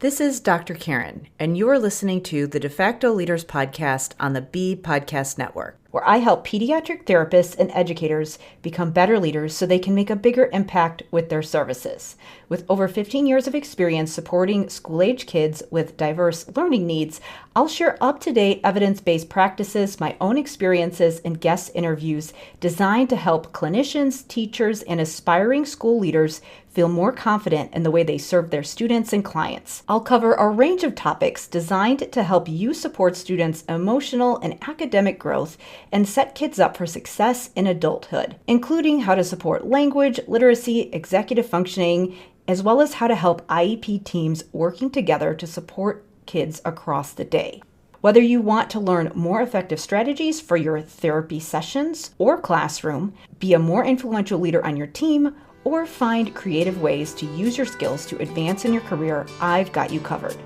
This is Dr. Karen, and you are listening to the Facto Leaders podcast on the B Podcast Network, where I help pediatric therapists and educators become better leaders so they can make a bigger impact with their services. With over 15 years of experience supporting school-age kids with diverse learning needs, I'll share up-to-date evidence-based practices, my own experiences, and guest interviews designed to help clinicians, teachers, and aspiring school leaders feel more confident in the way they serve their students and clients. I'll cover a range of topics designed to help you support students' emotional and academic growth and set kids up for success in adulthood, including how to support language, literacy, executive functioning, as well as how to help IEP teams working together to support kids across the day. Whether you want to learn more effective strategies for your therapy sessions or classroom, be a more influential leader on your team, or find creative ways to use your skills to advance in your career, I've got you covered.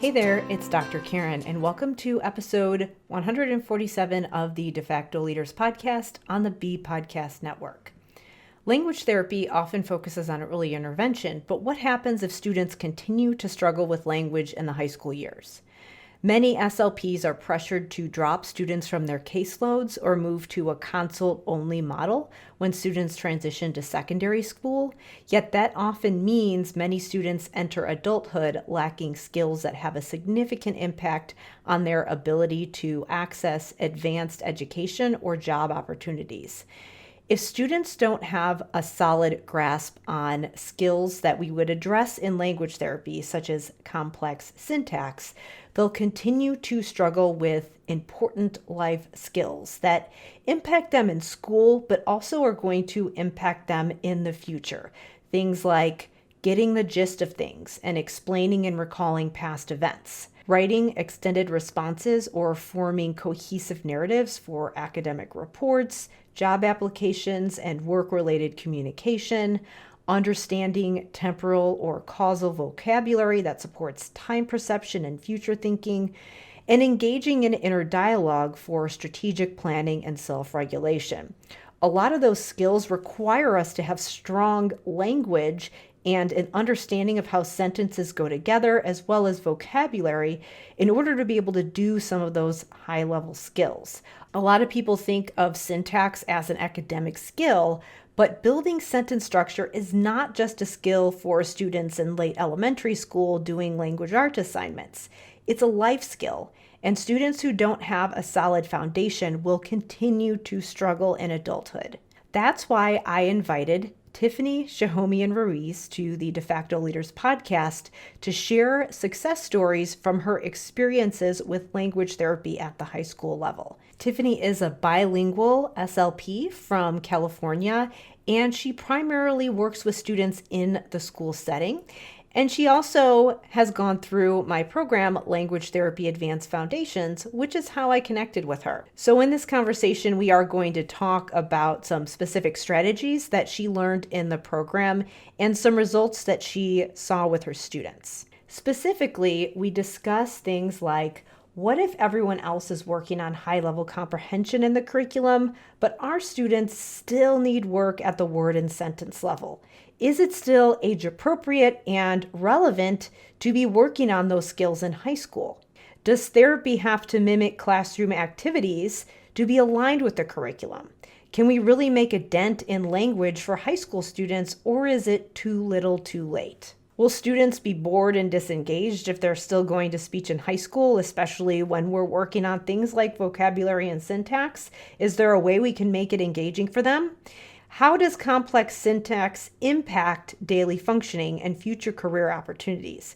Hey there, it's Dr. Karen, and welcome to episode 147 of the De Facto Leaders podcast on the B Podcast Network. Language therapy often focuses on early intervention, but what happens if students continue to struggle with language in the high school years? Many SLPs are pressured to drop students from their caseloads or move to a consult-only model when students transition to secondary school, yet that often means many students enter adulthood lacking skills that have a significant impact on their ability to access advanced education or job opportunities. If students don't have a solid grasp on skills that we would address in language therapy, such as complex syntax, they'll continue to struggle with important life skills that impact them in school, but also are going to impact them in the future. Things like getting the gist of things and explaining and recalling past events, writing extended responses or forming cohesive narratives for academic reports, job applications, and work-related communication, understanding temporal or causal vocabulary that supports time perception and future thinking, and engaging in inner dialogue for strategic planning and self-regulation. A lot of those skills require us to have strong language and an understanding of how sentences go together, as well as vocabulary, in order to be able to do some of those high-level skills. A lot of people think of syntax as an academic skill, but building sentence structure is not just a skill for students in late elementary school doing language arts assignments. It's a life skill, and students who don't have a solid foundation will continue to struggle in adulthood. That's why I invited Tiffany Shahomian-Ruiz to the De Facto Leaders podcast to share success stories from her experiences with language therapy at the high school level. Tiffany is a bilingual SLP from California, and she primarily works with students in the school setting. And she also has gone through my program, Language Therapy Advanced Foundations, which is how I connected with her. So in this conversation, we are going to talk about some specific strategies that she learned in the program and some results that she saw with her students. Specifically, we discuss things like, what if everyone else is working on high-level comprehension in the curriculum, but our students still need work at the word and sentence level? Is it still age-appropriate and relevant to be working on those skills in high school? Does therapy have to mimic classroom activities to be aligned with the curriculum? Can we really make a dent in language for high school students, or is it too little too late? Will students be bored and disengaged if they're still going to speech in high school, especially when we're working on things like vocabulary and syntax? Is there a way we can make it engaging for them? How does complex syntax impact daily functioning and future career opportunities?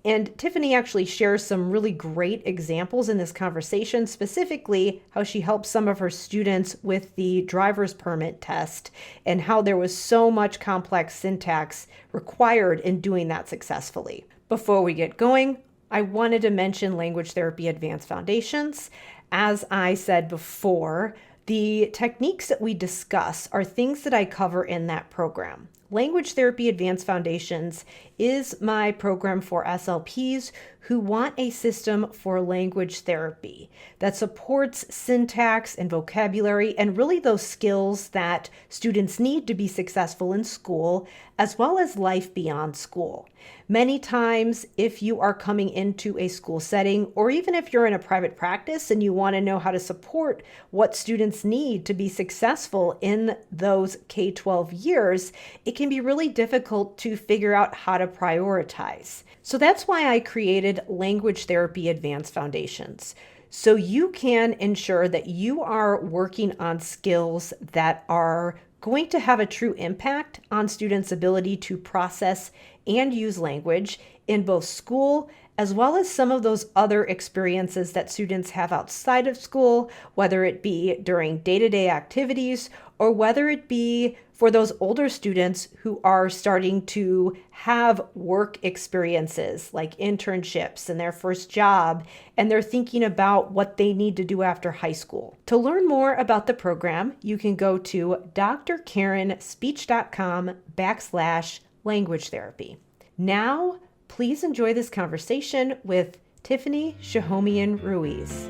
And Tiffany actually shares some really great examples in this conversation, specifically how she helped some of her students with the driver's permit test and how there was so much complex syntax required in doing that successfully. Before we get going, I wanted to mention Language Therapy Advanced Foundations. As I said before, the techniques that we discuss are things that I cover in that program. Language Therapy Advanced Foundations is my program for SLPs who want a system for language therapy that supports syntax and vocabulary and really those skills that students need to be successful in school as well as life beyond school. Many times, if you are coming into a school setting, or even if you're in a private practice and you want to know how to support what students need to be successful in those K-12 years, it can be really difficult to figure out how to prioritize. So that's why I created Language Therapy Advanced Foundations. So you can ensure that you are working on skills that are going to have a true impact on students' ability to process and use language in both school as well as some of those other experiences that students have outside of school, whether it be during day-to-day activities or whether it be for those older students who are starting to have work experiences like internships and their first job, and they're thinking about what they need to do after high school. To learn more about the program, you can go to drkarenspeech.com/language therapy. Now, please enjoy this conversation with Tiffany Shahomian Ruiz.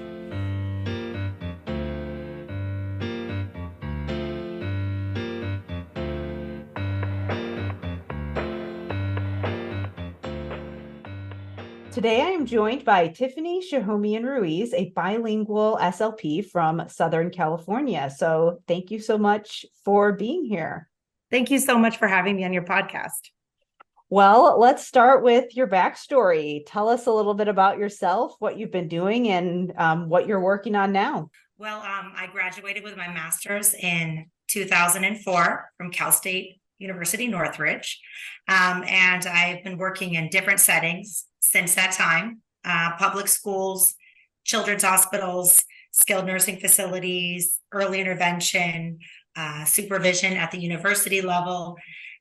Today, I am joined by Tiffany Shahomian Ruiz, a bilingual SLP from Southern California. So thank you so much for being here. Thank you so much for having me on your podcast. Well, let's start with your backstory. Tell us a little bit about yourself, what you've been doing, and what you're working on now. Well, I graduated with my master's in 2004 from Cal State University, Northridge. And I've been working in different settings since that time, public schools, children's hospitals, skilled nursing facilities, early intervention, supervision at the university level.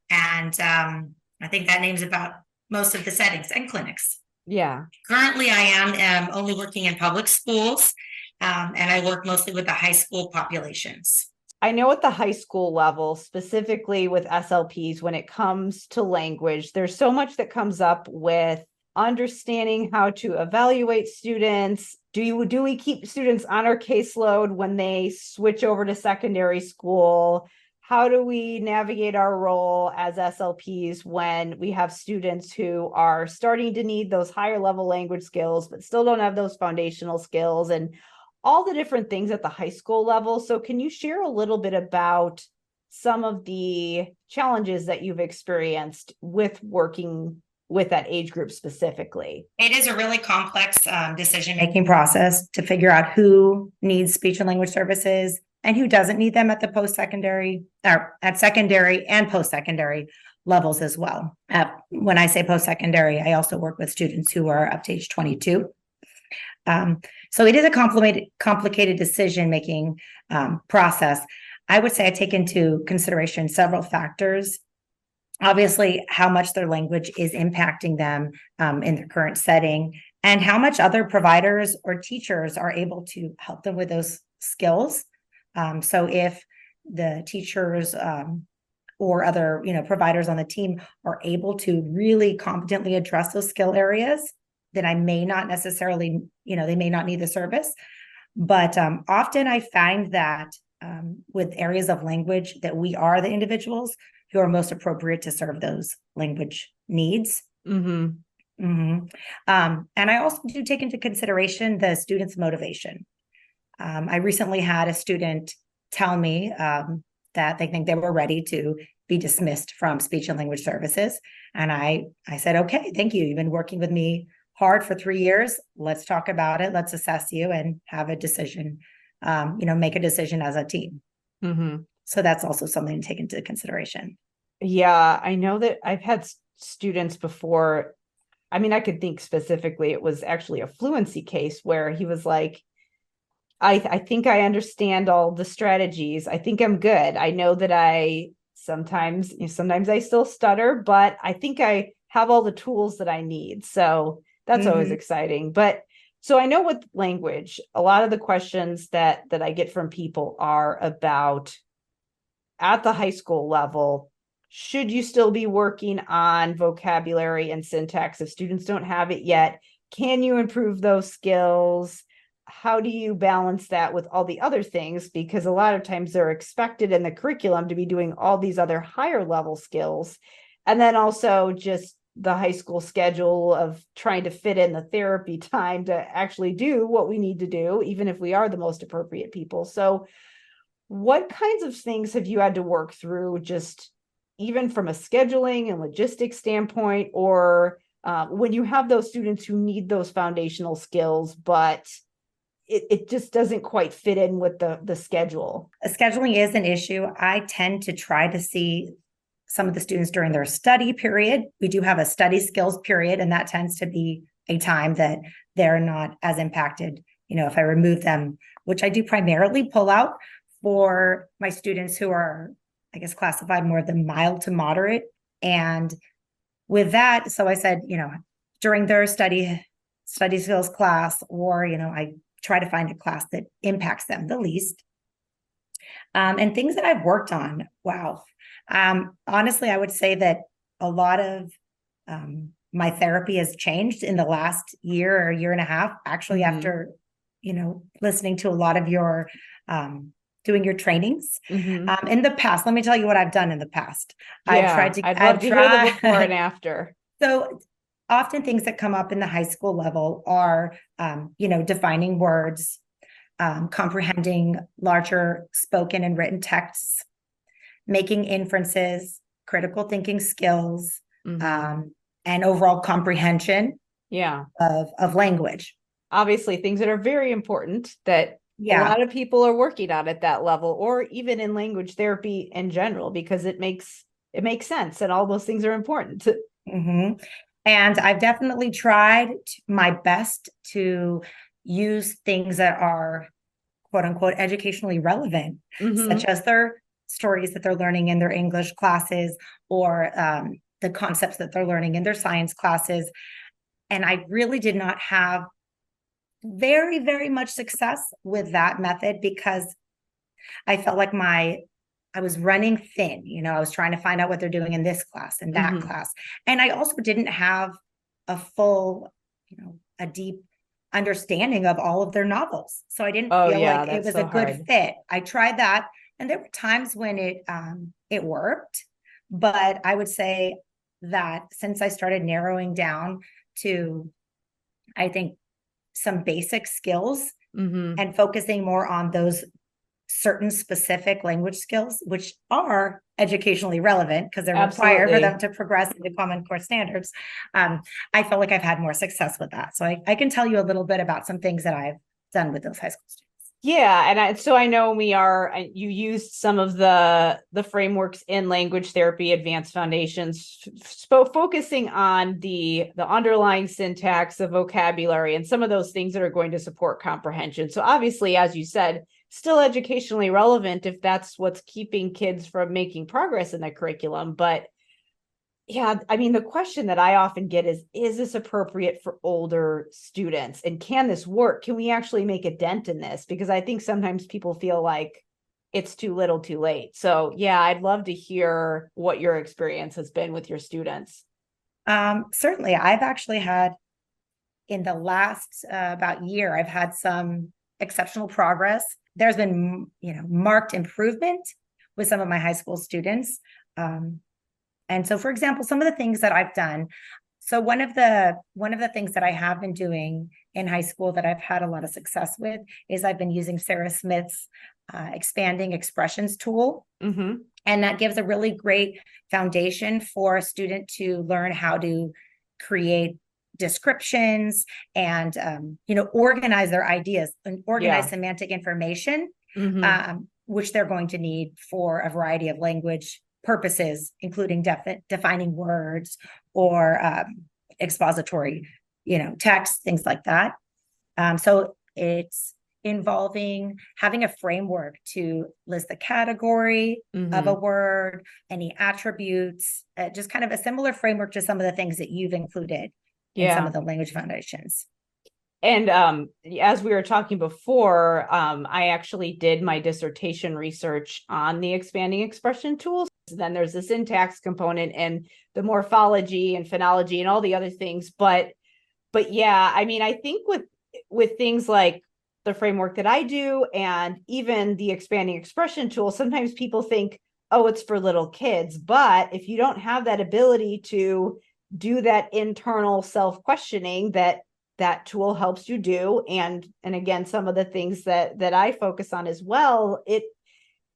And I think that names about most of the settings and clinics. Yeah. Currently, I am only working in public schools, and I work mostly with the high school populations. I know at the high school level, specifically with SLPs, when it comes to language, there's so much that comes up with understanding how to evaluate students. Do we keep students on our caseload when they switch over to secondary school? How do we navigate our role as SLPs when we have students who are starting to need those higher level language skills, but still don't have those foundational skills and all the different things at the high school level? So can you share a little bit about some of the challenges that you've experienced with working with that age group specifically? It is a really complex decision-making process to figure out who needs speech and language services and who doesn't need them at the post-secondary or at secondary and post-secondary levels as well. When I say post-secondary, I also work with students who are up to age 22. So it is a complicated decision-making process. I would say I take into consideration several factors. Obviously, how much their language is impacting them in their current setting, and how much other providers or teachers are able to help them with those skills. So if the teachers or other providers on the team are able to really competently address those skill areas, then I may not necessarily, they may not need the service. But often I find that with areas of language that we are the individuals who are most appropriate to serve those language needs. Mm-hmm. Mm-hmm. And I also do take into consideration the student's motivation. I recently had a student tell me that they think they were ready to be dismissed from speech and language services. And I said, okay, thank you. You've been working with me hard for 3 years. Let's talk about it. Let's assess you and have a decision, make a decision as a team. Mm-hmm. So that's also something to take into consideration. Yeah, I know that I've had students before. I mean, I could think specifically, it was actually a fluency case where he was like, I think I understand all the strategies. I think I'm good. I know that I sometimes I still stutter, but I think I have all the tools that I need. So that's always exciting. But so I know with language, a lot of the questions that I get from people are about at the high school level, should you still be working on vocabulary and syntax if students don't have it yet? Can you improve those skills? How do you balance that with all the other things? Because a lot of times they're expected in the curriculum to be doing all these other higher level skills. And then also just the high school schedule of trying to fit in the therapy time to actually do what we need to do, even if we are the most appropriate people. So what kinds of things have you had to work through, just even from a scheduling and logistics standpoint, or when you have those students who need those foundational skills, but it just doesn't quite fit in with the schedule? Scheduling is an issue. I tend to try to see some of the students during their study period. We do have a study skills period, and that tends to be a time that they're not as impacted. If I remove them, which I do primarily pull out for my students who are, I guess, classified more than mild to moderate. And with that, so I said, during their study skills class, or, I try to find a class that impacts them the least. And things that I've worked on, wow. Honestly, I would say that a lot of my therapy has changed in the last year or year and a half, actually, after, listening to a lot of your doing your trainings. In the past, let me tell you what I've done in the past. I'd love to hear the before and after. So often things that come up in the high school level are, defining words, comprehending larger spoken and written texts, making inferences, critical thinking skills, and overall comprehension of language. Obviously, things that are very important that a lot of people are working on at that level, or even in language therapy in general, because it makes sense and all those things are important. And I've definitely tried my best to use things that are quote unquote educationally relevant, such as their stories that they're learning in their English classes, or the concepts that they're learning in their science classes. And I really did not have very, very much success with that method, because I felt like I was running thin. I was trying to find out what they're doing in this class and that class. And I also didn't have a full, a deep understanding of all of their novels. So I didn't feel like it was a good fit. I tried that. And there were times when it worked, but I would say that since I started narrowing down to, I think, some basic skills and focusing more on those certain specific language skills, which are educationally relevant because they're required for them to progress into Common Core standards. I felt like I've had more success with that. So I can tell you a little bit about some things that I've done with those high school students. Yeah, and so I know you used some of the frameworks in language therapy, advanced foundations, focusing on the underlying syntax, the vocabulary, and some of those things that are going to support comprehension. So obviously, as you said, still educationally relevant if that's what's keeping kids from making progress in the curriculum. But yeah, I mean, the question that I often get is this appropriate for older students? And can this work? Can we actually make a dent in this? Because I think sometimes people feel like it's too little too late. So yeah, I'd love to hear what your experience has been with your students. Certainly. I've actually had, in the last about year, I've had some exceptional progress. There's been, marked improvement with some of my high school students. And so, for example, some of the things that I've done. So one of the things that I have been doing in high school that I've had a lot of success with is I've been using Sarah Smith's expanding expressions tool. And that gives a really great foundation for a student to learn how to create descriptions and, organize their ideas and organize semantic information, which they're going to need for a variety of language purposes, including defining words or expository, text, things like that. So it's involving having a framework to list the category of a word, any attributes, just kind of a similar framework to some of the things that you've included in some of the language foundations. And as we were talking before, I actually did my dissertation research on the expanding expression tools. then there's the syntax component and the morphology and phonology and all the other things. But yeah, I mean, I think with things like the framework that I do and even the expanding expression tool, sometimes people think, oh, it's for little kids. But if you don't have that ability to do that internal self-questioning that tool helps you do, and again, some of the things that I focus on as well,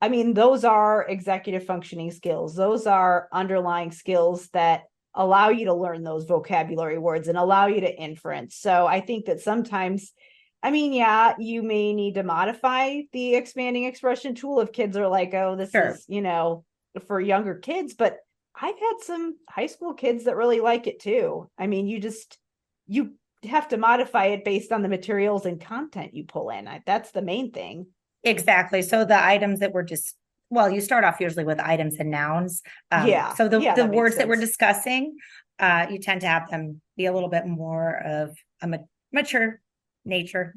I mean, those are executive functioning skills. Those are underlying skills that allow you to learn those vocabulary words and allow you to inference. So I think that sometimes, I mean, yeah, you may need to modify the expanding expression tool if kids are like, oh, this is, for younger kids. But I've had some high school kids that really like it too. I mean, you have to modify it based on the materials and content you pull in. That's the main thing. Exactly. So the items that were just, well, you start off usually with items and nouns. So the words that we're discussing, you tend to have them be a little bit more of a mature nature,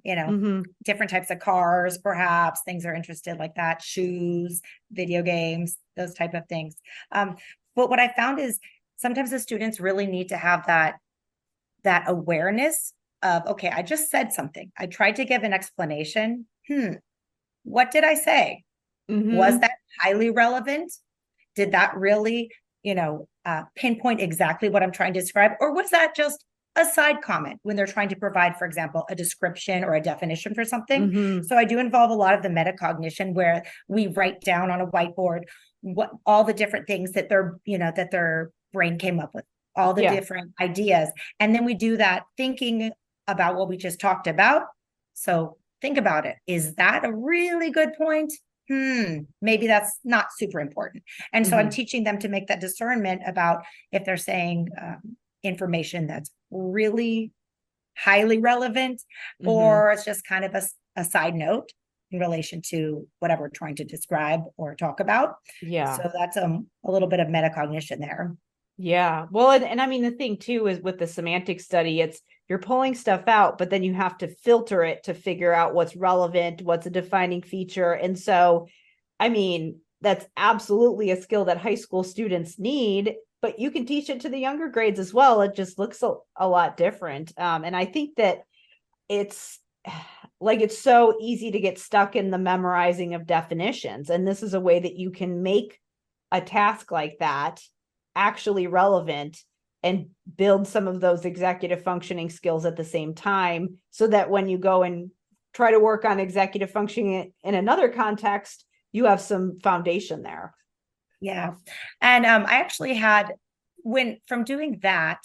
different types of cars, perhaps things are interested like that, shoes, video games, those type of things. But what I found is sometimes the students really need to have that awareness of, okay, I just said something. I tried to give an explanation. What did I say? Was that highly relevant? Did that really, pinpoint exactly what I'm trying to describe? Or was that just a side comment when they're trying to provide, for example, a description or a definition for something? So I do involve a lot of the metacognition where we write down on a whiteboard what all the different things that their brain came up with, all the different ideas. And then we do that thinking about what we just talked about. So think about it. Is that a really good point? Maybe that's not super important. And so I'm teaching them to make that discernment about if they're saying information that's really highly relevant, or it's just kind of a side note in relation to whatever we're trying to describe or talk about. Yeah. So that's a little bit of metacognition there. Yeah. Well, and I mean, the thing too is with the semantic study, you're pulling stuff out, but then you have to filter it to figure out what's relevant, what's a defining feature. And so, I mean, that's absolutely a skill that high school students need, but you can teach it to the younger grades as well. It just looks a lot different. And I think that it's so easy to get stuck in the memorizing of definitions. And this is a way that you can make a task like that actually relevant and build some of those executive functioning skills at the same time, so that when you go and try to work on executive functioning in another context, you have some foundation there. Yeah. And I actually had, from doing that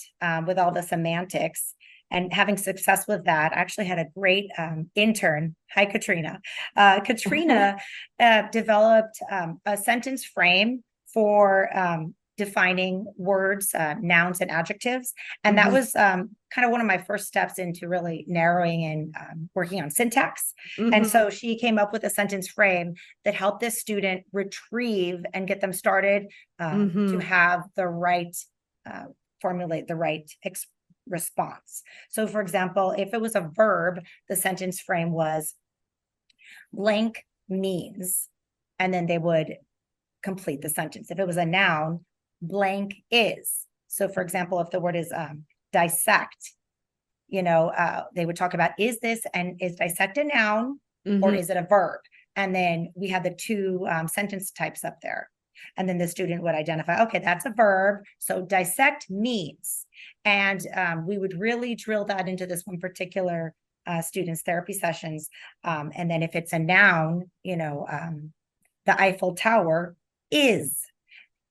with all the semantics and having success with that, I actually had a great intern. Hi, Katrina. Katrina developed a sentence frame for defining words, nouns, and adjectives. And that was kind of one of my first steps into really narrowing and working on syntax. And so she came up with a sentence frame that helped this student retrieve and get them started to have the right, formulate the right response. So for example, if it was a verb, the sentence frame was blank means, and then they would complete the sentence. If it was a noun, blank is. So for example, if the word is dissect, they would talk about, is dissect a noun or is it a verb? And then we had the two sentence types up there. And then the student would identify, okay, that's a verb. So dissect means. And we would really drill that into this one particular student's therapy sessions. And then if it's a noun, the Eiffel Tower is.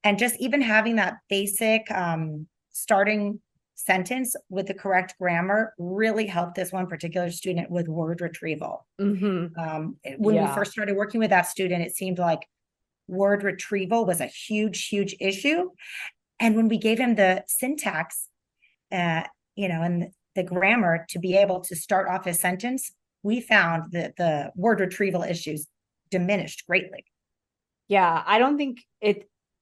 And just even having that basic starting sentence with the correct grammar really helped this one particular student with word retrieval. When we first started working with that student, it seemed like word retrieval was a huge, huge issue. And when we gave him the syntax, and the grammar to be able to start off his sentence, we found that the word retrieval issues diminished greatly. Yeah, I don't think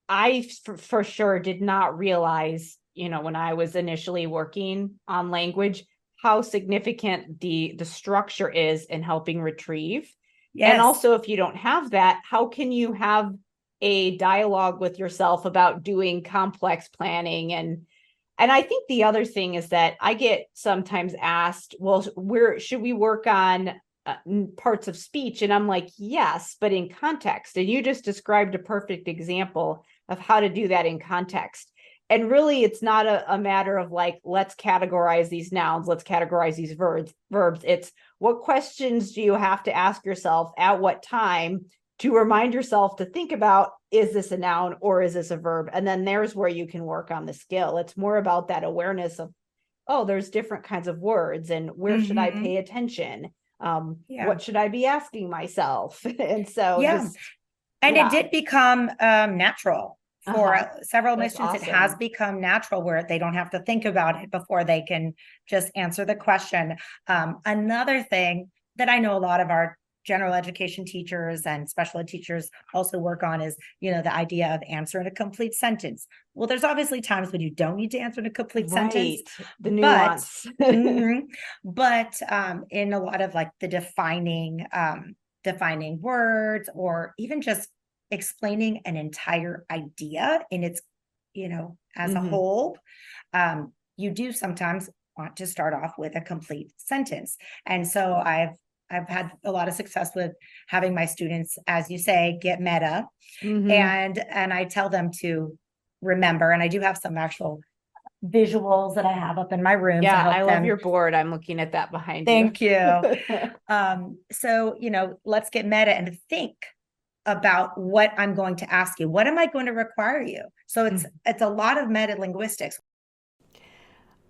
I for sure did not realize, when I was initially working on language, how significant the structure is in helping retrieve. Yes. And also, if you don't have that, how can you have a dialogue with yourself about doing complex planning. And I think the other thing is that I get sometimes asked, well, where should we work on parts of speech? And I'm like, yes, but in context. And you just described a perfect example of how to do that in context. And really, it's not a matter of like, let's categorize these nouns, let's categorize these verbs. It's what questions do you have to ask yourself at what time to remind yourself to think about, is this a noun or is this a verb? And then there's where you can work on the skill. It's more about that awareness of, oh, there's different kinds of words and where should I pay attention? What should I be asking myself? And so it did become natural for several of my students. Awesome. It has become natural where they don't have to think about it before they can just answer the question. Another thing that I know a lot of our general education teachers and special ed teachers also work on is, the idea of answering a complete sentence. Well, there's obviously times when you don't need to answer a complete sentence. The nuance. But in a lot of like the defining words, or even just explaining an entire idea in its, as a whole, you do sometimes want to start off with a complete sentence. And so I've had a lot of success with having my students, as you say, get meta, and I tell them to remember, and I do have some actual visuals that I have up in my room. Yeah, I love your board. I'm looking at that behind you. Thank you. So, let's get meta and think about what I'm going to ask you. What am I going to require you? So it's a lot of meta linguistics.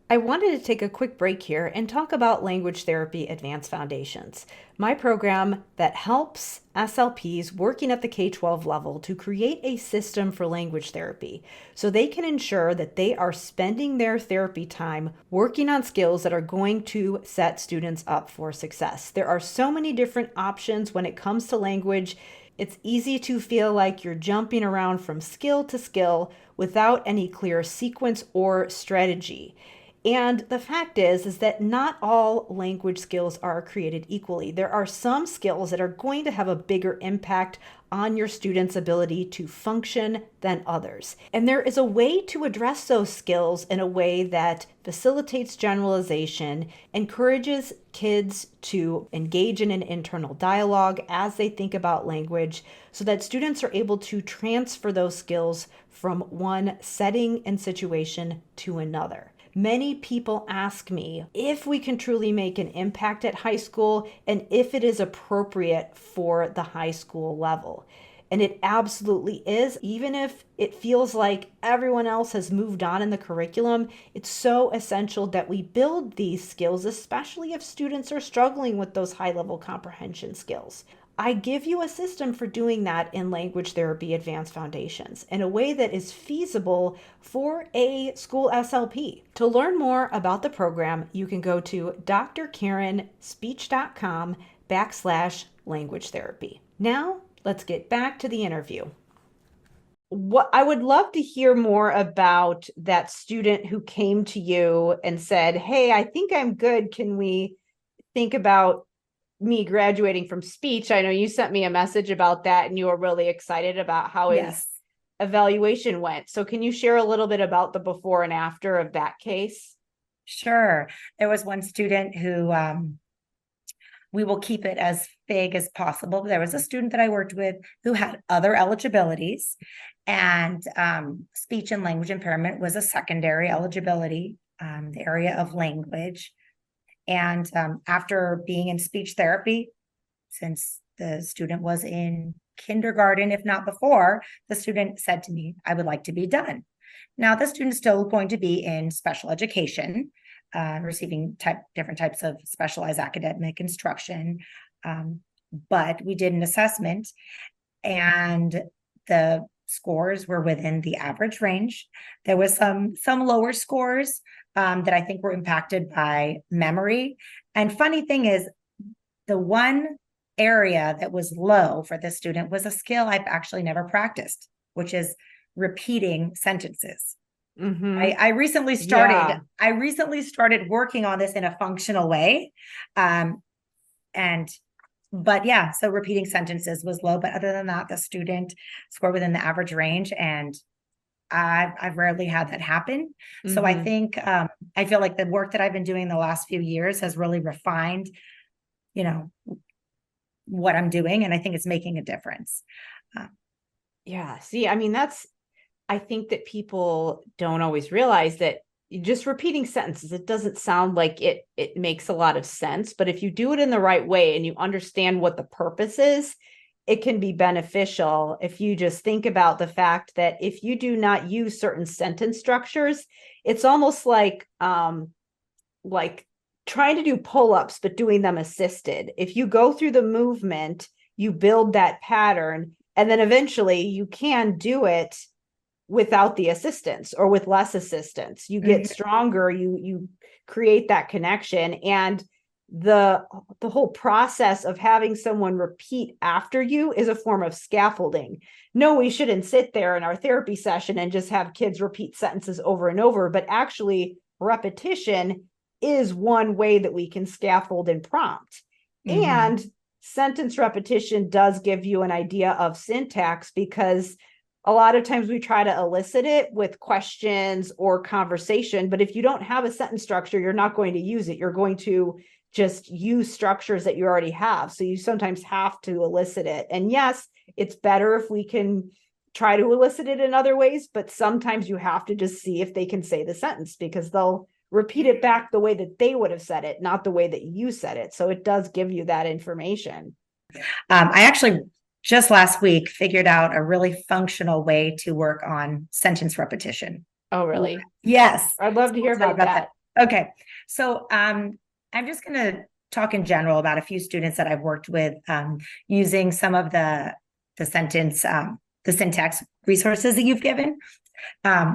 I wanted to take a quick break here and talk about Language Therapy Advanced Foundations, my program that helps SLPs working at the K-12 level to create a system for language therapy so they can ensure that they are spending their therapy time working on skills that are going to set students up for success. There are so many different options when it comes to language. It's easy to feel like you're jumping around from skill to skill without any clear sequence or strategy. And the fact is that not all language skills are created equally. There are some skills that are going to have a bigger impact on your students' ability to function than others. And there is a way to address those skills in a way that facilitates generalization, encourages kids to engage in an internal dialogue as they think about language, so that students are able to transfer those skills from one setting and situation to another. Many people ask me if we can truly make an impact at high school and if it is appropriate for the high school level. And it absolutely is. Even if it feels like everyone else has moved on in the curriculum, it's so essential that we build these skills, especially if students are struggling with those high-level comprehension skills. I give you a system for doing that in Language Therapy Advanced Foundations in a way that is feasible for a school SLP. To learn more about the program, you can go to drkarenspeech.com/language therapy. Now, let's get back to the interview. What I would love to hear more about that student who came to you and said, "Hey, I think I'm good. Can we think about me graduating from speech?" I know you sent me a message about that and you were really excited about how his evaluation went. So can you share a little bit about the before and after of that case? Sure. There was one student who, we will keep it as vague as possible. There was a student that I worked with who had other eligibilities, and speech and language impairment was a secondary eligibility, the area of language. And after being in speech therapy, since the student was in kindergarten, if not before, the student said to me, "I would like to be done." Now, the student's still going to be in special education, receiving different types of specialized academic instruction. But we did an assessment, and the scores were within the average range. There was some lower scores that I think were impacted by memory. And funny thing is, the one area that was low for this student was a skill I've actually never practiced, which is repeating sentences. I recently started working on this in a functional way. And But yeah, so repeating sentences was low, but other than that, the student scored within the average range, and I've rarely had that happen. So I think I feel like the work that I've been doing the last few years has really refined, you know, what I'm doing, and I think it's making a difference. Yeah. See, I mean, I think that people don't always realize that just repeating sentences, it doesn't sound like it makes a lot of sense, but if you do it in the right way and you understand what the purpose is, it can be beneficial. If you just think about the fact that if you do not use certain sentence structures, it's almost like trying to do pull-ups, but doing them assisted. If you go through the movement, you build that pattern, and then eventually you can do it without the assistance or with less assistance. You get stronger, you create that connection. And the whole process of having someone repeat after you is a form of scaffolding. No, we shouldn't sit there in our therapy session and just have kids repeat sentences over and over, but actually repetition is one way that we can scaffold and prompt. And sentence repetition does give you an idea of syntax, because a lot of times we try to elicit it with questions or conversation, but if you don't have a sentence structure, you're not going to use it. You're going to just use structures that you already have. So you sometimes have to elicit it. And yes, it's better if we can try to elicit it in other ways, but sometimes you have to just see if they can say the sentence, because they'll repeat it back the way that they would have said it, not the way that you said it. So it does give you that information. I actually just last week figured out a really functional way to work on sentence repetition. Oh, really? Yes. I'd love to hear about that. Okay. So I'm just going to talk in general about a few students that I've worked with using some of the sentence, the syntax resources that you've given.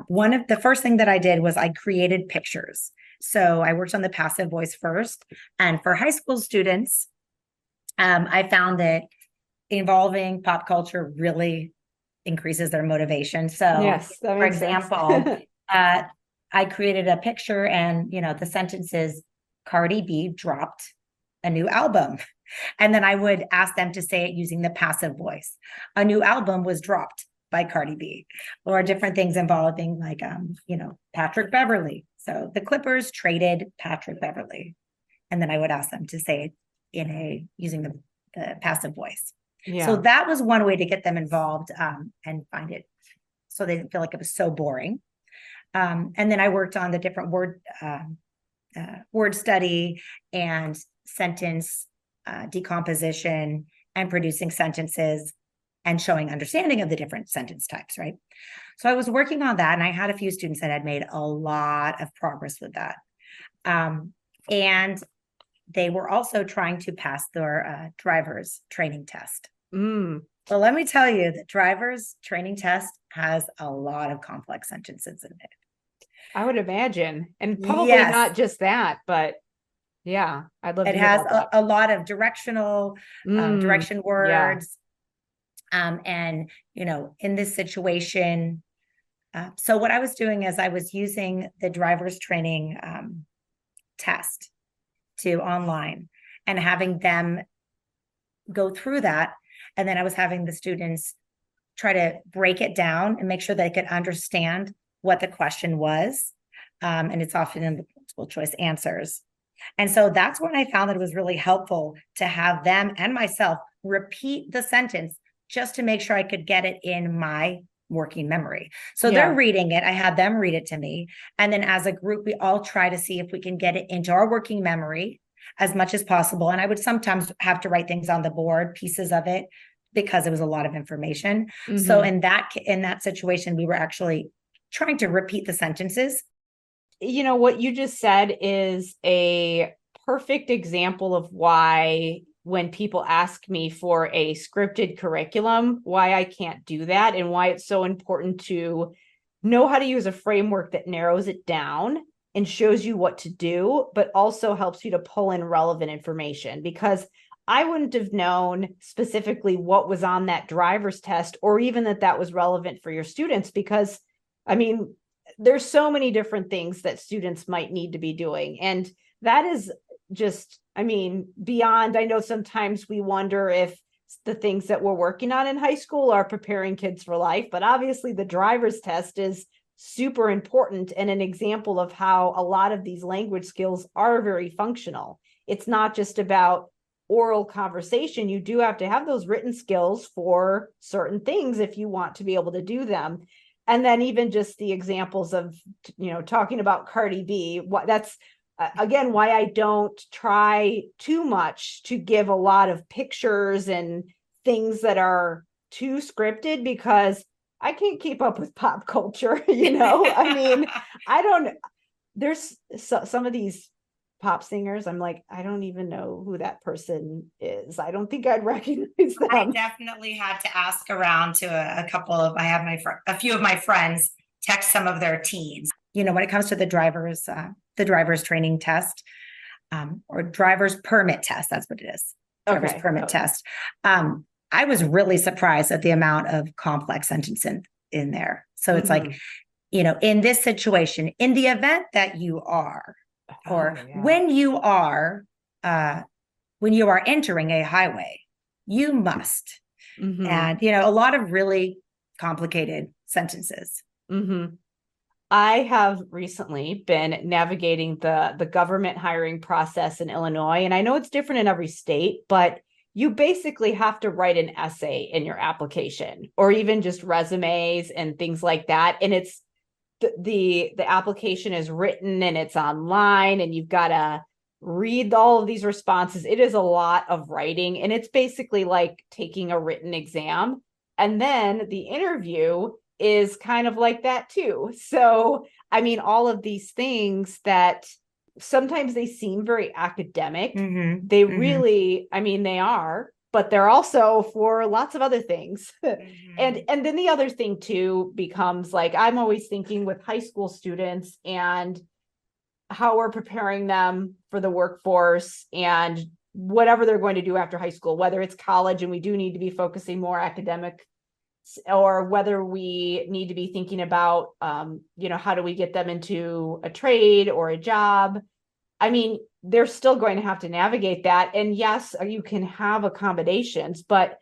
One of the first thing that I did was I created pictures. So I worked on the passive voice first. And for high school students, I found that involving pop culture really increases their motivation. So yes, for example, I created a picture, and the sentence is Cardi B dropped a new album. And then I would ask them to say it using the passive voice. A new album was dropped by Cardi B, or different things involving like, Patrick Beverly. So the Clippers traded Patrick Beverly. And then I would ask them to say it using the passive voice. Yeah. So that was one way to get them involved and find it so they didn't feel like it was so boring. And then I worked on the different word study and sentence decomposition and producing sentences and showing understanding of the different sentence types, right? So I was working on that, and I had a few students that had made a lot of progress with that. And they were also trying to pass their driver's training test. So let me tell you, the driver's training test has a lot of complex sentences in it. I would imagine, and probably not just that, but yeah, I'd love to hear about that. It has a lot of directional direction words. Yeah. And, in this situation, so what I was doing is I was using the driver's training test to online and having them go through that. And then I was having the students try to break it down and make sure they could understand what the question was. And it's often in the multiple choice answers. And so that's when I found that it was really helpful to have them and myself repeat the sentence just to make sure I could get it in my working memory. So they're reading it. I had them read it to me. And then as a group, we all try to see if we can get it into our working memory as much as possible. And I would sometimes have to write things on the board, pieces of it, because it was a lot of information. So in that situation, we were actually trying to repeat the sentences. What you just said is a perfect example of why when people ask me for a scripted curriculum, why I can't do that, and why it's so important to know how to use a framework that narrows it down and shows you what to do, but also helps you to pull in relevant information. Because I wouldn't have known specifically what was on that driver's test, or even that was relevant for your students, because there's so many different things that students might need to be doing. And that is just, I mean, beyond, I know sometimes we wonder if the things that we're working on in high school are preparing kids for life, but obviously the driver's test is super important and an example of how a lot of these language skills are very functional. It's not just about oral conversation. You do have to have those written skills for certain things if you want to be able to do them. And then even just the examples of, talking about Cardi B, that's again why I don't try too much to give a lot of pictures and things that are too scripted, because I can't keep up with pop culture. I mean, there's some of these pop singers, I'm like, I don't even know who that person is. I don't think I'd recognize them. I definitely had to ask around to a couple of, a few of my friends text some of their teens. When it comes to the driver's training test, or driver's permit test, that's what it is. Driver's permit test. I was really surprised at the amount of complex sentences in there. So it's like, in this situation, in the event that you are, or when you are entering a highway, you must. And, a lot of really complicated sentences. I have recently been navigating the government hiring process in Illinois, and I know it's different in every state, but you basically have to write an essay in your application, or even just resumes and things like that. And it's the application is written and it's online, and you've got to read all of these responses. It is a lot of writing, and it's basically like taking a written exam. And then the interview is kind of like that too. So, I mean, all of these things that sometimes they seem very academic. They really, I mean, they are, but they're also for lots of other things. And then the other thing too becomes like, I'm always thinking with high school students and how we're preparing them for the workforce and whatever they're going to do after high school, whether it's college and we do need to be focusing more academic, or whether we need to be thinking about, how do we get them into a trade or a job? I mean, they're still going to have to navigate that. And yes, you can have accommodations, but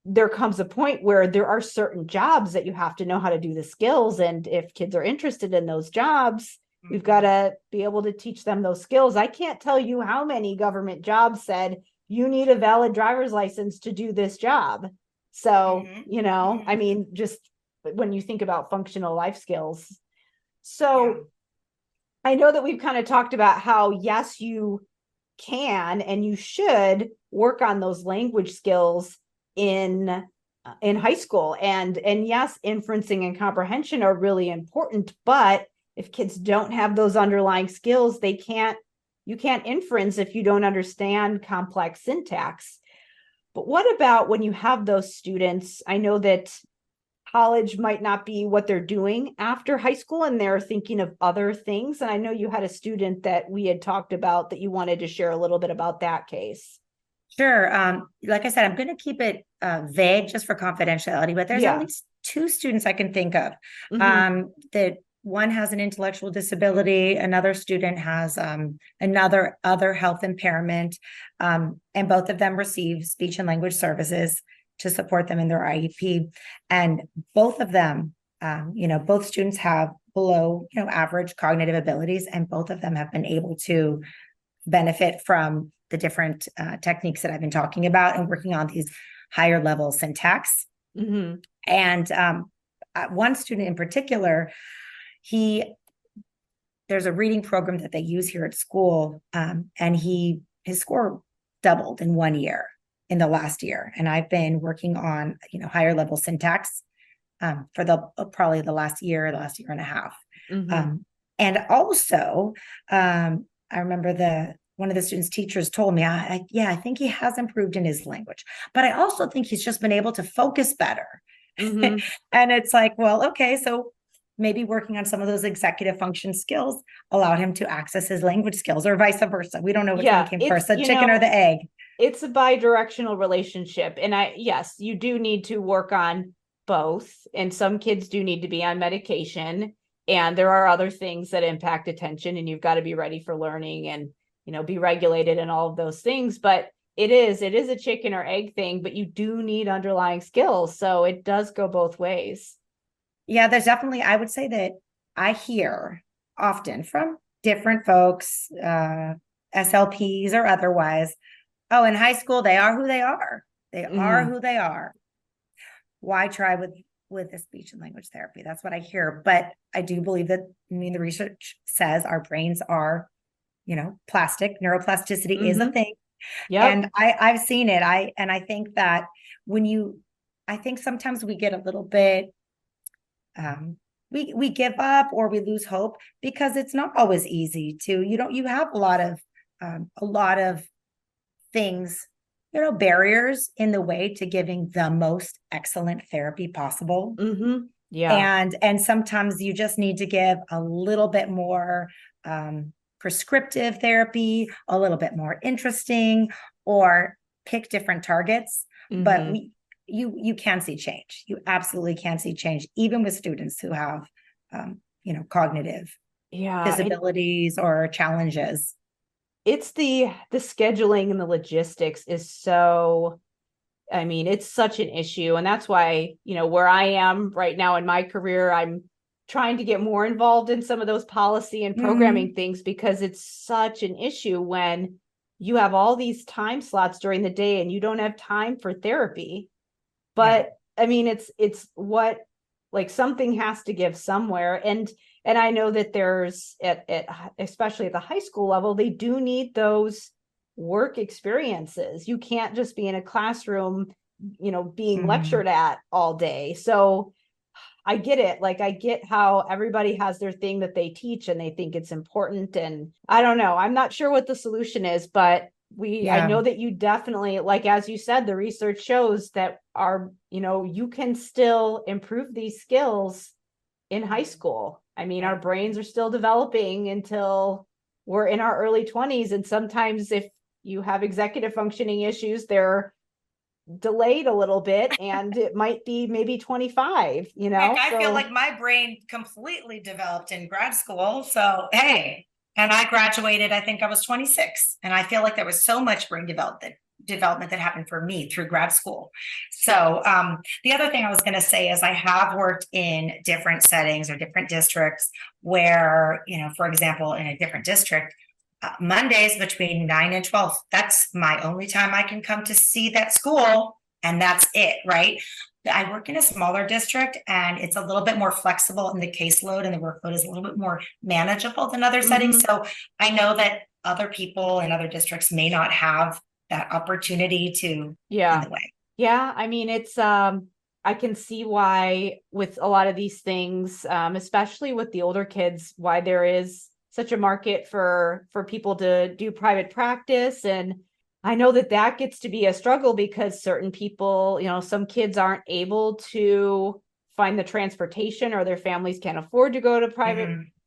there comes a point where there are certain jobs that you have to know how to do the skills. And if kids are interested in those jobs, we've got to be able to teach them those skills. I can't tell you how many government jobs said, you need a valid driver's license to do this job. So, I mean, just when you think about functional life skills. So I know that we've kind of talked about how, yes, you can and you should work on those language skills in high school. And yes, inferencing and comprehension are really important, but if kids don't have those underlying skills, you can't inference if you don't understand complex syntax. But what about when you have those students? I know that college might not be what they're doing after high school, and they're thinking of other things. And I know you had a student that we had talked about that you wanted to share a little bit about that case. Sure. Like I said, I'm going to keep it vague just for confidentiality, but there's at least two students I can think of. That one has an intellectual disability, another student has other health impairment, and both of them receive speech and language services to support them in their IEP. And both of them, both students have below, average cognitive abilities, and both of them have been able to benefit from the different techniques that I've been talking about and working on these higher level syntax. And one student in particular, there's a reading program that they use here at school, and his score doubled in 1 year, in the last year. And I've been working on, higher level syntax for probably the last year and a half. And also, I remember one of the students' teachers told me, I think he has improved in his language, but I also think he's just been able to focus better. And it's like, well, okay, so maybe working on some of those executive function skills allowed him to access his language skills, or vice versa. We don't know which one came first, the chicken or the egg. It's a bi-directional relationship. And yes, you do need to work on both. And some kids do need to be on medication. And there are other things that impact attention, and you've got to be ready for learning. And, be regulated and all of those things. But it is a chicken or egg thing, but you do need underlying skills. So it does go both ways. Yeah, there's definitely, I would say that I hear often from different folks, SLPs or otherwise, oh, in high school, they are who they are. They are who they are. Why try with the speech and language therapy? That's what I hear. But I do believe that, the research says our brains are, plastic. Neuroplasticity is a thing. Yep. And I've seen it. I think that I think sometimes we get a little bit, we give up or we lose hope because it's not always easy to, you have a lot of things, barriers in the way to giving the most excellent therapy possible. Yeah. And sometimes you just need to give a little bit more prescriptive therapy, a little bit more interesting, or pick different targets. But you can see change. You absolutely can see change, even with students who have, cognitive disabilities or challenges. It's the scheduling and the logistics is so, it's such an issue. And that's why, where I am right now in my career, I'm trying to get more involved in some of those policy and programming things, because it's such an issue when you have all these time slots during the day and you don't have time for therapy. But it's what, like, something has to give somewhere. And I know that there's especially at the high school level, they do need those work experiences. You can't just be in a classroom, being lectured at all day. So I get it. Like, I get how everybody has their thing that they teach and they think it's important. And I don't know, I'm not sure what the solution is, but I know that you definitely, like, as you said, the research shows that you can still improve these skills in high school. Our brains are still developing until we're in our early 20s. And sometimes if you have executive functioning issues, they're delayed a little bit, and it might be maybe 25, Heck, I feel like my brain completely developed in grad school. So, hey, and I graduated, I think I was 26. And I feel like there was so much brain development that happened for me through grad school. So the other thing I was going to say is I have worked in different settings or different districts where, for example, in a different district, Mondays between 9 and 12, that's my only time I can come to see that school. And that's it, right? I work in a smaller district and it's a little bit more flexible in the caseload, and the workload is a little bit more manageable than other settings. So I know that other people in other districts may not have that opportunity to in the way. Yeah. It's, I can see why with a lot of these things, especially with the older kids, why there is such a market for people to do private practice. And I know that gets to be a struggle because certain people, some kids aren't able to find the transportation, or their families can't afford to go to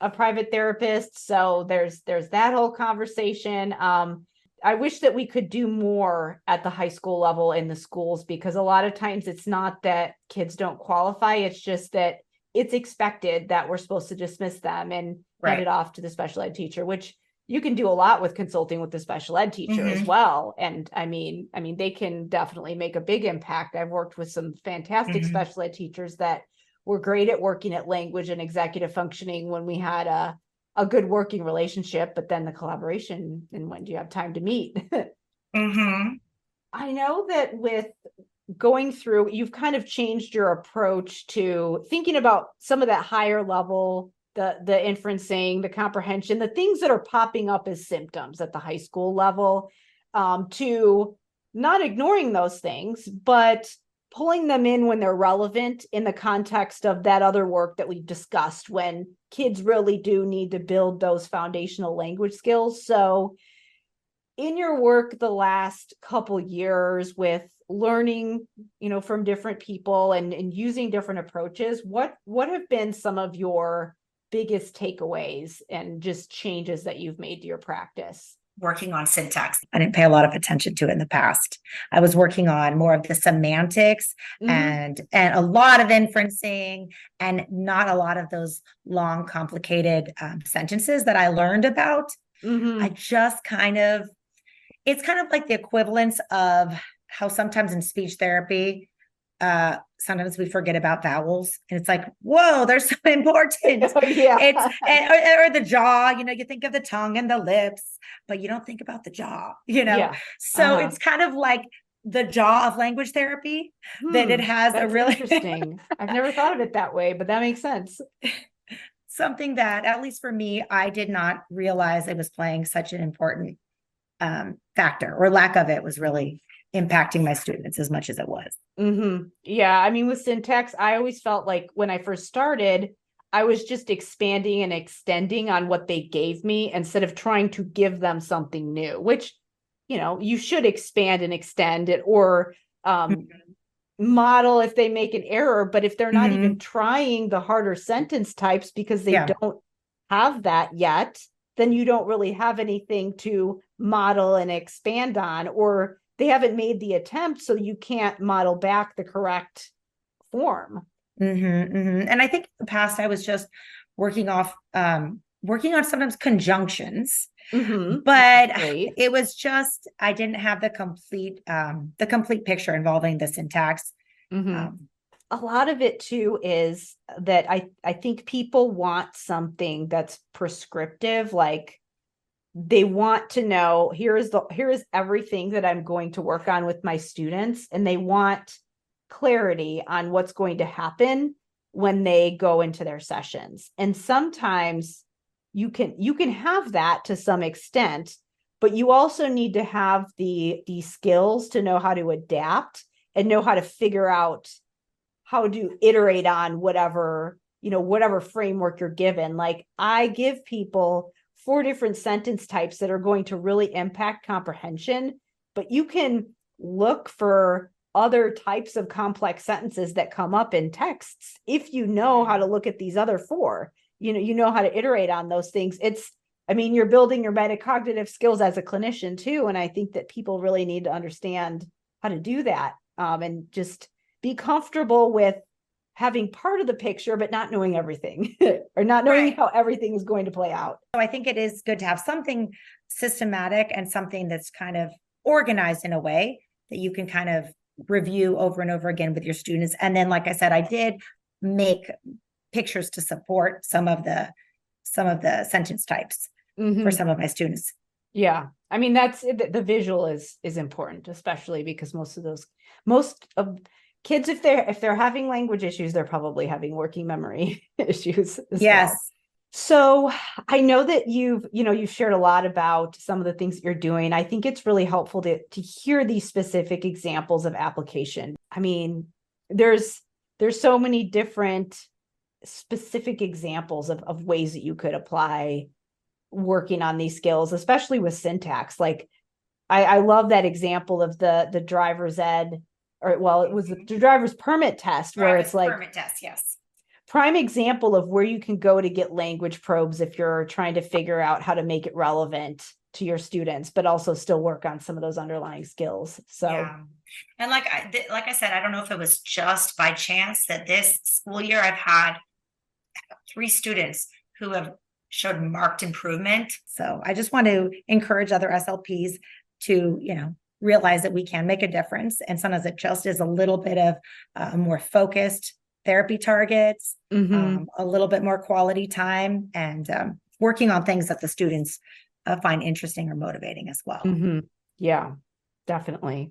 a private therapist. So there's that whole conversation. I wish that we could do more at the high school level in the schools, because a lot of times it's not that kids don't qualify. It's just that it's expected that we're supposed to dismiss them and hand it off to the special ed teacher, which you can do a lot with consulting with the special ed teacher as well. And they can definitely make a big impact. I've worked with some fantastic special ed teachers that were great at working at language and executive functioning when we had a good working relationship, but then the collaboration, and when do you have time to meet? I know that with going through, you've kind of changed your approach to thinking about some of that higher level, the inferencing, the comprehension, the things that are popping up as symptoms at the high school level, to not ignoring those things, but pulling them in when they're relevant in the context of that other work that we've discussed, when kids really do need to build those foundational language skills. So in your work the last couple years with learning, from different people and using different approaches, what have been some of your biggest takeaways and just changes that you've made to your practice? Working on syntax. I didn't pay a lot of attention to it in the past. I was working on more of the semantics and a lot of inferencing, and not a lot of those long, complicated sentences that I learned about Mm-hmm. I just it's kind of like the equivalence of how sometimes in speech therapy, sometimes we forget about vowels, and it's like, whoa, they're so important. It's Yeah. or the jaw, you think of the tongue and the lips, but you don't think about the jaw. Yeah. So Uh-huh. it's kind of like the jaw of language therapy, that it has a That's really interesting. I've never thought of it that way, but that makes sense. something that, at least for me, I did not realize it was playing such an important factor, or lack of it was really impacting my students as much as it was. Yeah, I mean, with syntax, I always felt like when I first started, I was just expanding and extending on what they gave me instead of trying to give them something new, which, you should expand and extend it, or model if they make an error. But if they're not even Mm-hmm. trying the harder sentence types because they Yeah. don't have that yet, then you don't really have anything to model and expand on, or they haven't made the attempt, so you can't model back the correct form. Mm-hmm, mm-hmm. And I think in the past I was just working on sometimes conjunctions, but Great. it was just, I didn't have the complete picture involving the syntax. Mm-hmm. Um, A lot of it too is that I think people want something that's prescriptive, like they want to know, here is everything that I'm going to work on with my students, and they want clarity on what's going to happen when they go into their sessions. And sometimes you can have that to some extent, but you also need to have the skills to know how to adapt and know how to figure out how to iterate on whatever framework you're given. Like, I give people 4 different sentence types that are going to really impact comprehension, but you can look for other types of complex sentences that come up in texts if you know how to look at these other 4. You know how to iterate on those things. You're building your metacognitive skills as a clinician too, and I think that people really need to understand how to do that, and just be comfortable with having part of the picture, but not knowing everything or not knowing right. how everything is going to play out. So I think it is good to have something systematic and something that's kind of organized in a way that you can kind of review over and over again with your students. And then, like I said, I did make pictures to support some of the sentence types for some of my students. Yeah. That's the visual is important, especially because most of kids, if they're having language issues, they're probably having working memory issues as well. Yes. So I know that you've shared a lot about some of the things that you're doing. I think it's really helpful to hear these specific examples of application. There's so many different specific examples of ways that you could apply working on these skills, especially with syntax. Like, I love that example of the driver's ed, or well, it was the driver's permit test, where it's like permit test, yes. prime example of where you can go to get language probes if you're trying to figure out how to make it relevant to your students, but also still work on some of those underlying skills. So yeah. And like I said, I don't know if it was just by chance that this school year I've had 3 students who have showed marked improvement. So I just want to encourage other SLPs to, realize that we can make a difference. And sometimes it just is a little bit of more focused therapy targets, a little bit more quality time, and working on things that the students find interesting or motivating as well. Yeah, definitely.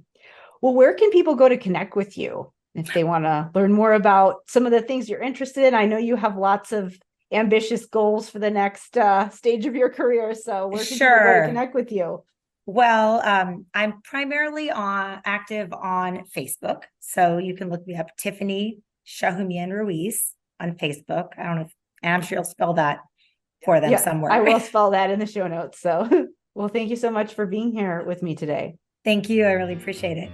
Well, where can people go to connect with you if they want to learn more about some of the things you're interested in? I know you have lots of ambitious goals for the next stage of your career. So where can people go to connect with you? Well, I'm primarily active on Facebook. So you can look me up, Tiffany Shahumian Ruiz on Facebook. I don't know and I'm sure you'll spell that for them somewhere. I will spell that in the show notes. So, well, thank you so much for being here with me today. Thank you. I really appreciate it.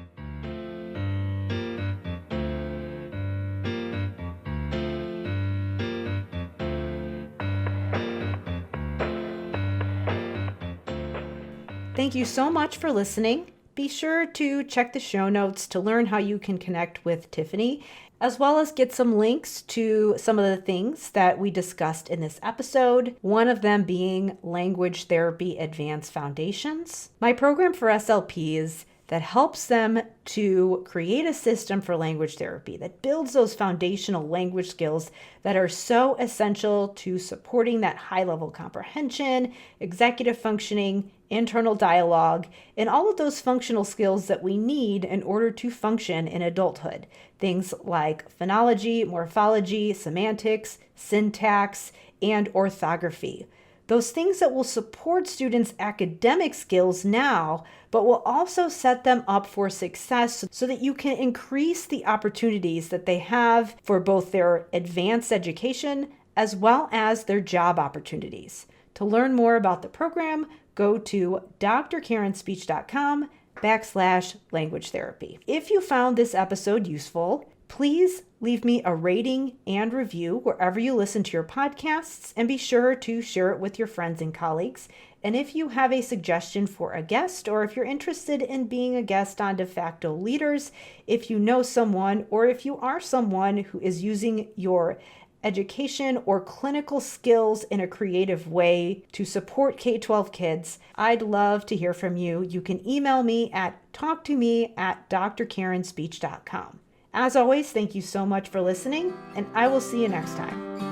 Thank you so much for listening. Be sure to check the show notes to learn how you can connect with Tiffany. as well as get some links to some of the things that we discussed in this episode, one of them being Language Therapy Advanced Foundations, my program for SLPs that helps them to create a system for language therapy that builds those foundational language skills that are so essential to supporting that high-level comprehension, executive functioning, internal dialogue, and all of those functional skills that we need in order to function in adulthood. Things like phonology, morphology, semantics, syntax, and orthography. Those things that will support students' academic skills now, but will also set them up for success so that you can increase the opportunities that they have for both their advanced education as well as their job opportunities. To learn more about the program, go to drkarenspeech.com/language therapy. If you found this episode useful, please leave me a rating and review wherever you listen to your podcasts, and be sure to share it with your friends and colleagues. And if you have a suggestion for a guest, or if you're interested in being a guest on De Facto Leaders, if you know someone, or if you are someone who is using your education or clinical skills in a creative way to support K-12 kids, I'd love to hear from you. You can email me at talktome@drkarenspeech.com. As always, thank you so much for listening, and I will see you next time.